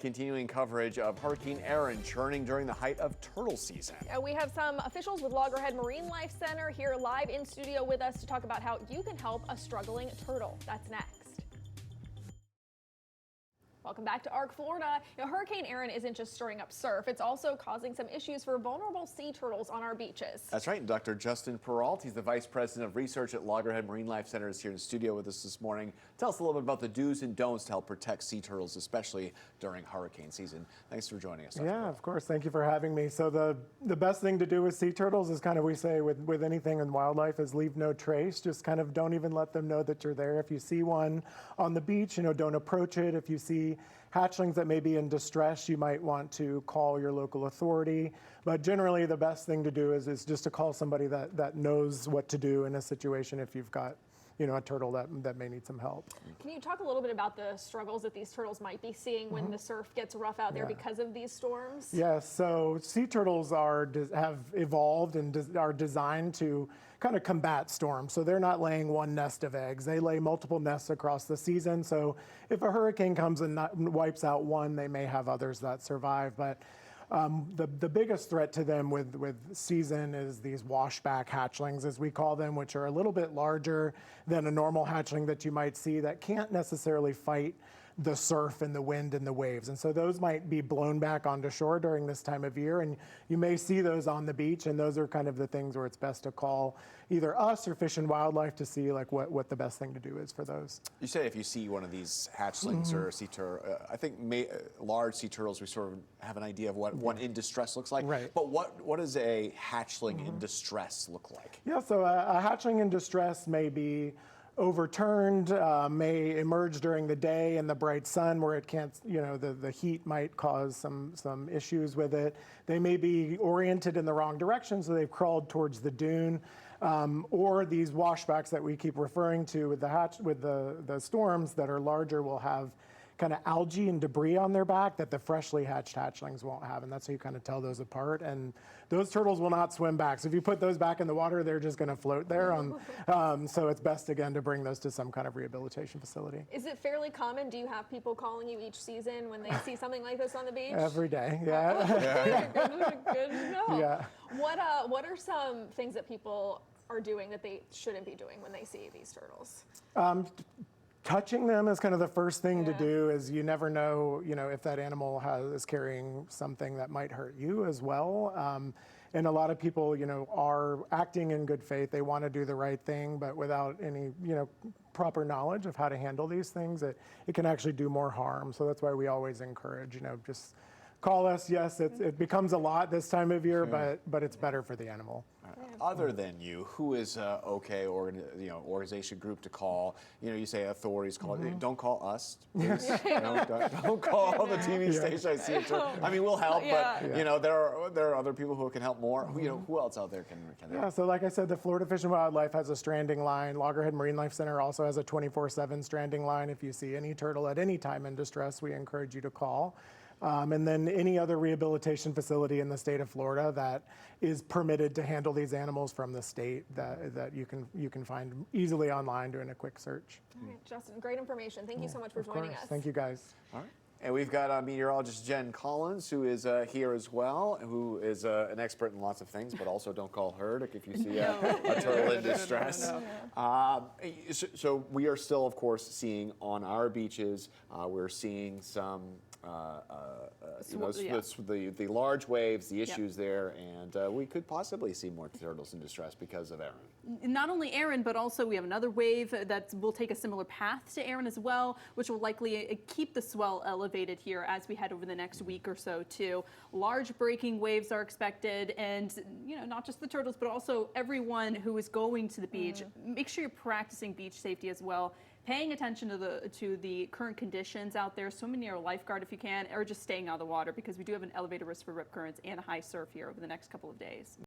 Continuing coverage of Hurricane Erin churning during the height of turtle season. We have some officials with Loggerhead Marinelife Center here live in studio with us to talk about how you can help a struggling turtle. That's next. Welcome back to ARC Florida. Hurricane Erin isn't just stirring up surf, it's also causing some issues for vulnerable sea turtles on our beaches. That's right. Dr. Justin Perrault, he's the Vice President of Research at Loggerhead Marinelife Center, is here in the studio with us this morning. Tell us a little bit about the do's and don'ts to help protect sea turtles, especially during hurricane season. Thanks for joining us, Dr. Yeah, Perrault. of course. Thank you for having me. So the best thing to do with sea turtles is kind of, we say with anything in wildlife, is leave no trace. Just kind of don't even let them know that you're there. If you see one on the beach, don't approach it. If you see hatchlings that may be in distress, you might want to call your local authority. But generally, the best thing to do is just to call somebody that knows what to do in a situation if you've got a turtle that may need some help. Can you talk a little bit about the struggles that these turtles might be seeing when the surf gets rough out there because of these storms? Yes, so sea turtles have evolved and are designed to kind of combat storms. So they're not laying one nest of eggs. They lay multiple nests across the season. So if a hurricane comes and wipes out one, they may have others that survive. But the biggest threat to them with season is these washback hatchlings, as we call them, which are a little bit larger than a normal hatchling that you might see that can't necessarily fight the surf and the wind and the waves. And so those might be blown back onto shore during this time of year. And you may see those on the beach. And those are kind of the things where it's best to call either us or Fish and Wildlife to see like what the best thing to do is for those. You say if you see one of these hatchlings or sea turtle, I think large sea turtles, we sort of have an idea of what one in distress looks like. Right. But what does a hatchling in distress look like? Yeah, so a hatchling in distress may be overturned, may emerge during the day in the bright sun where it can't, the heat might cause some issues with it. They may be oriented in the wrong direction, so they've crawled towards the dune. Or these washbacks that we keep referring to with the storms that are larger will have kind of algae and debris on their back that the freshly hatched hatchlings won't have, and that's how you kind of tell those apart. And those turtles will not swim back. So if you put those back in the water, they're just going to float there. So it's best, again, to bring those to some kind of rehabilitation facility. Is it fairly common? Do you have people calling you each season when they see something like this on the beach? Every day, yeah. Good to know. Yeah. What are some things that people are doing that they shouldn't be doing when they see these turtles? Touching them is kind of the first thing to do, is you never know, if that animal is carrying something that might hurt you as well. And a lot of people, are acting in good faith. They want to do the right thing, but without any, proper knowledge of how to handle these things, it can actually do more harm. So that's why we always encourage, just call us. Yes, it becomes a lot this time of year, but it's better for the animal. Other than you, who is okay organization group to call? You say authorities call. Don't call us, please. Don't call the TV station. I see it. I mean, we'll help, but there are other people who can help more. Who else out there can help? Yeah. So like I said, the Florida Fish and Wildlife has a stranding line. Loggerhead Marinelife Center also has a 24/7 stranding line. If you see any turtle at any time in distress, we encourage you to call. And then any other rehabilitation facility in the state of Florida that is permitted to handle these animals from the state that you can find easily online doing a quick search. All right, Justin, great information. Thank you so much for joining us. Thank you, guys. All right. And we've got meteorologist Jen Collins, who is here as well, who is an expert in lots of things, but also don't call her if you see a turtle in distress. So we are still, of course, seeing on our beaches, we're seeing some the large waves, the issues there, and we could possibly see more turtles in distress because of Erin. Not only Erin, but also we have another wave that will take a similar path to Erin as well, which will likely keep the swell elevated here as we head over the next week or so too. Large breaking waves are expected, and not just the turtles, but also everyone who is going to the beach. Make sure you're practicing beach safety as well. Paying attention to the current conditions out there, swimming near a lifeguard if you can, or just staying out of the water, because we do have an elevated risk for rip currents and high surf here over the next couple of days.